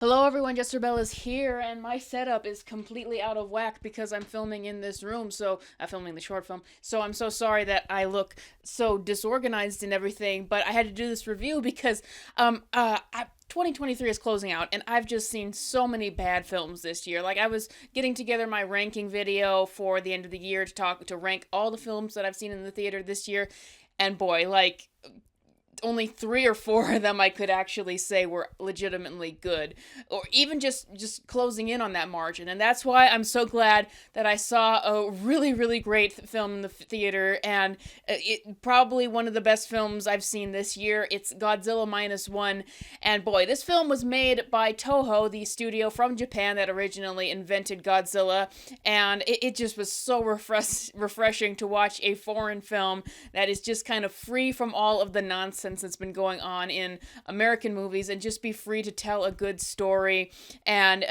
Hello everyone, JesterBell is here, and my setup is completely out of whack because I'm filming in this room, so I'm filming the short film. So I'm so sorry that I look so disorganized and everything, but I had to do this review because 2023 is closing out, and I've just seen so many bad films this year. Like I was getting together my ranking video for the end of the year to rank all the films that I've seen in the theater this year, and boy, like only three or four of them I could actually say were legitimately good, or even just closing in on that margin. And that's why I'm so glad that I saw a really great film in the theater, and it probably one of the best films I've seen this year. It's Godzilla minus one, and boy, this film was made by Toho, the studio from Japan that originally invented Godzilla, and it just was so refreshing to watch a foreign film that is just kind of free from all of the nonsense that's been going on in American movies and just be free to tell a good story and,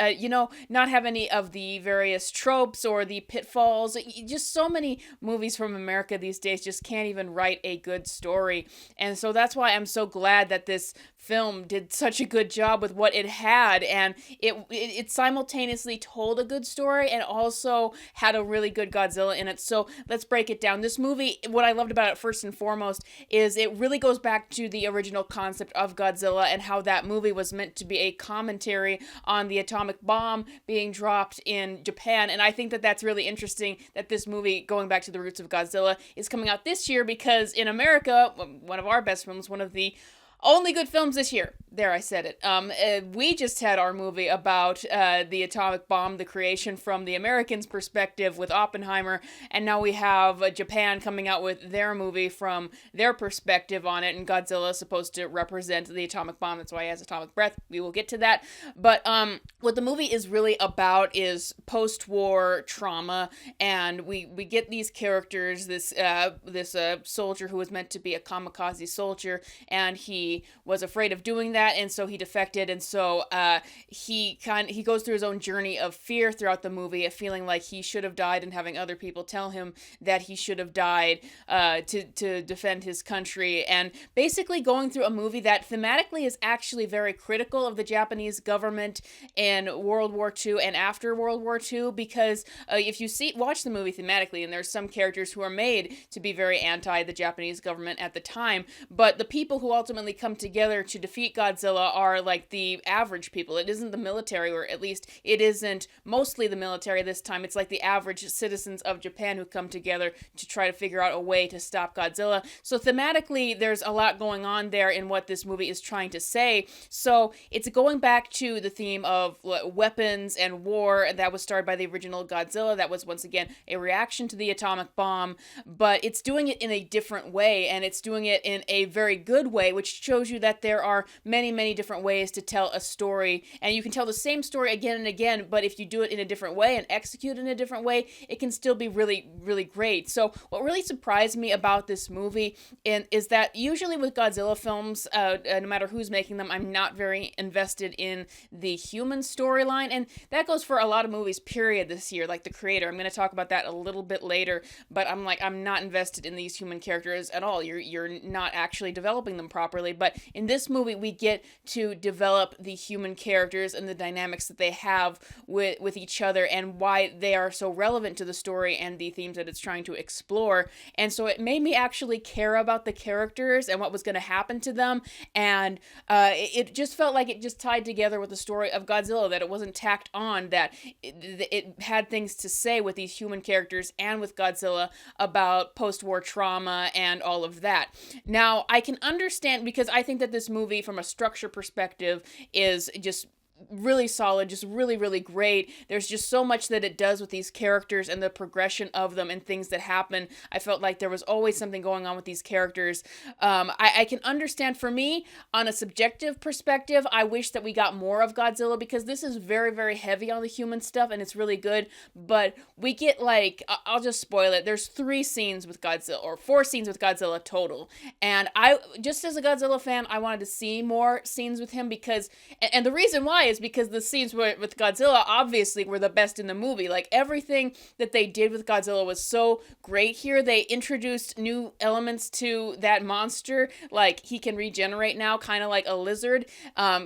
not have any of the various tropes or the pitfalls. Just so many movies from America these days just can't even write a good story. And so that's why I'm so glad that this film did such a good job with what it had, and it simultaneously told a good story and also had a really good Godzilla in it. So let's break it down. This movie, what I loved about it first and foremost is it really goes back to the original concept of Godzilla and how that movie was meant to be a commentary on the atomic bomb being dropped in Japan. And I think that that's really interesting that this movie, going back to the roots of Godzilla, is coming out this year because in America, one of our best films, one of the only good films this year. There, I said it. We just had our movie about the atomic bomb, the creation from the Americans' perspective with Oppenheimer, and now we have Japan coming out with their movie from their perspective on it, and Godzilla is supposed to represent the atomic bomb. That's why he has atomic breath. We will get to that. But what the movie is really about is post-war trauma, and we get these characters, this soldier who was meant to be a kamikaze soldier, and he was afraid of doing that, and so he defected, and so he goes through his own journey of fear throughout the movie, of feeling like he should have died and having other people tell him that he should have died to defend his country, and basically going through a movie that thematically is actually very critical of the Japanese government in World War II and after World War II, because if you watch the movie thematically, and there's some characters who are made to be very anti the Japanese government at the time, but the people who ultimately come together to defeat Godzilla are like the average people. It isn't the military, or at least it isn't mostly the military this time. It's like the average citizens of Japan who come together to try to figure out a way to stop Godzilla. So thematically, there's a lot going on there in what this movie is trying to say. So it's going back to the theme of weapons and war that was started by the original Godzilla. That was, once again, a reaction to the atomic bomb, but it's doing it in a different way, and it's doing it in a very good way, which shows you that there are many different ways to tell a story, and you can tell the same story again and again, but if you do it in a different way and execute in a different way, it can still be really great. So what really surprised me about this movie is that usually with Godzilla films, no matter who's making them, I'm not very invested in the human storyline, and that goes for a lot of movies, period, this year, like The Creator. I'm going to talk about that a little bit later, but I'm not invested in these human characters at all. You're not actually developing them properly, but in this movie, we get to develop the human characters and the dynamics that they have with each other and why they are so relevant to the story and the themes that it's trying to explore. And so it made me actually care about the characters and what was going to happen to them. And it just felt like it just tied together with the story of Godzilla, that it wasn't tacked on, that it had things to say with these human characters and with Godzilla about post-war trauma and all of that. Now, I can understand, because I think that this movie, from a structure perspective, is just really solid, just really great. There's just so much that it does with these characters and the progression of them and things that happen. I felt like there was always something going on with these characters. I can understand, for me, on a subjective perspective, I wish that we got more of Godzilla, because this is very heavy on the human stuff and it's really good, but we get, like, I'll just spoil it. There's 3 scenes with Godzilla, or 4 scenes with Godzilla total, and I, just as a Godzilla fan, I wanted to see more scenes with him, because, and the reason why is is because the scenes with Godzilla obviously were the best in the movie. Like, everything that they did with Godzilla was so great here. They introduced new elements to that monster, like he can regenerate now, kind of like a lizard.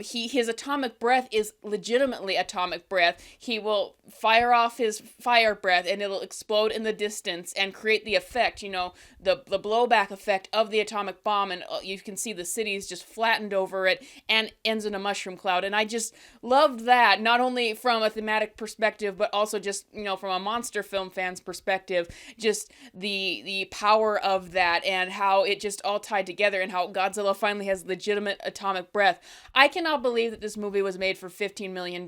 His atomic breath is legitimately atomic breath. He will fire off his fire breath and it'll explode in the distance and create the effect, the blowback effect of the atomic bomb, and you can see the cities just flattened over it and ends in a mushroom cloud. And I just loved that, not only from a thematic perspective, but also just, from a monster film fan's perspective, just the power of that and how it just all tied together and how Godzilla finally has legitimate atomic breath. I cannot believe that this movie was made for $15 million.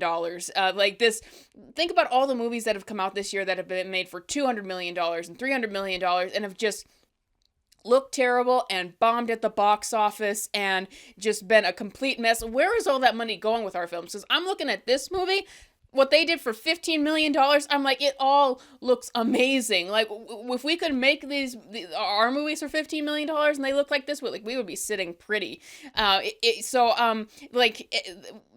Think about all the movies that have come out this year that have been made for $200 million and $300 million and have just looked terrible and bombed at the box office and just been a complete mess. Where is all that money going with our films? Because I'm looking at this movie, what they did for $15 million, I'm like, it all looks amazing. Like, if we could make our movies for $15 million and they look like this, we would be sitting pretty.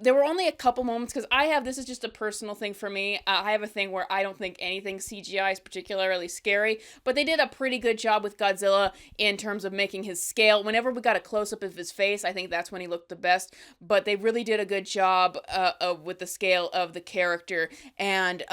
There were only a couple moments, because this is just a personal thing for me. I have a thing where I don't think anything CGI is particularly scary, but they did a pretty good job with Godzilla in terms of making his scale. Whenever we got a close-up of his face, I think that's when he looked the best, but they really did a good job with the scale of the character and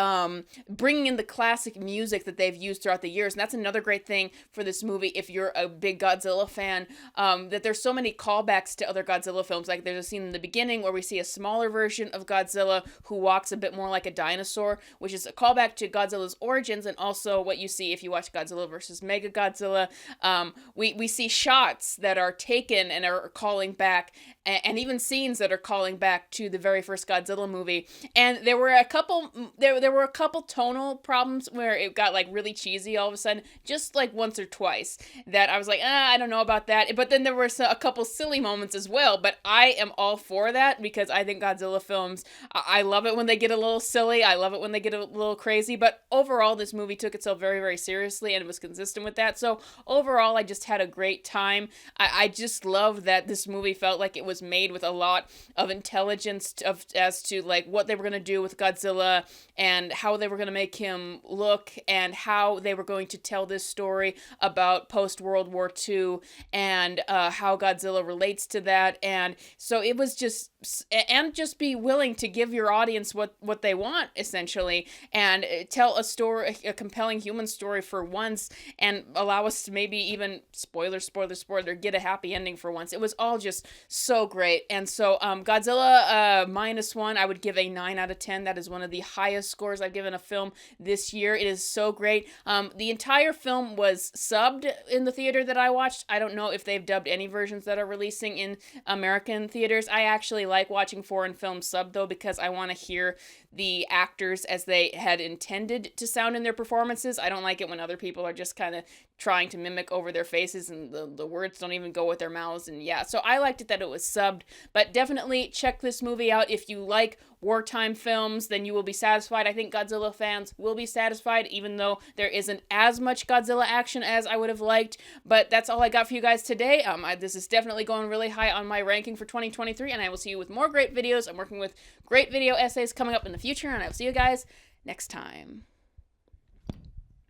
bringing in the classic music that they've used throughout the years. And that's another great thing for this movie if you're a big Godzilla fan, that there's so many callbacks to other Godzilla films. Like, there's a scene in the beginning where we see a smaller version of Godzilla who walks a bit more like a dinosaur, which is a callback to Godzilla's origins, and also what you see if you watch Godzilla vs. Mechagodzilla. We see shots that are taken and are calling back, and even scenes that are calling back to the very first Godzilla movie. And there were a couple tonal problems where it got like really cheesy all of a sudden, just like once or twice, that I was like, I don't know about that. But then there were a couple silly moments as well. But I am all for that, because I think Godzilla films, I love it when they get a little silly. I love it when they get a little crazy. But overall, this movie took itself very, very seriously, and it was consistent with that. So overall, I just had a great time. I just love that this movie felt like it was made with a lot of intelligence as to like what they were going to do with Godzilla and how they were going to make him look and how they were going to tell this story about post-World War II and how Godzilla relates to that. And so it was just be willing to give your audience what they want, essentially, and tell a compelling human story for once, and allow us to maybe even spoiler, get a happy ending for once. It was all just so great. And so Godzilla -1, I would give a 9 out of 10. That is one of the highest scores I've given a film this year. It is so great. The entire film was subbed in the theater that I watched. I don't know if they've dubbed any versions that are releasing in American theaters. I actually like watching foreign films subbed, though, because I want to hear the actors as they had intended to sound in their performances. I don't like it when other people are just kind of trying to mimic over their faces and the words don't even go with their mouths. And yeah, so I liked it that it was subbed. But definitely check this movie out. If you like wartime films, then you will be satisfied. I think Godzilla fans will be satisfied, even though there isn't as much Godzilla action as I would have liked. But that's all I got for you guys today. This is definitely going really high on my ranking for 2023, and I will see you with more great videos. I'm working with great video essays coming up in the future, and I will see you guys next time.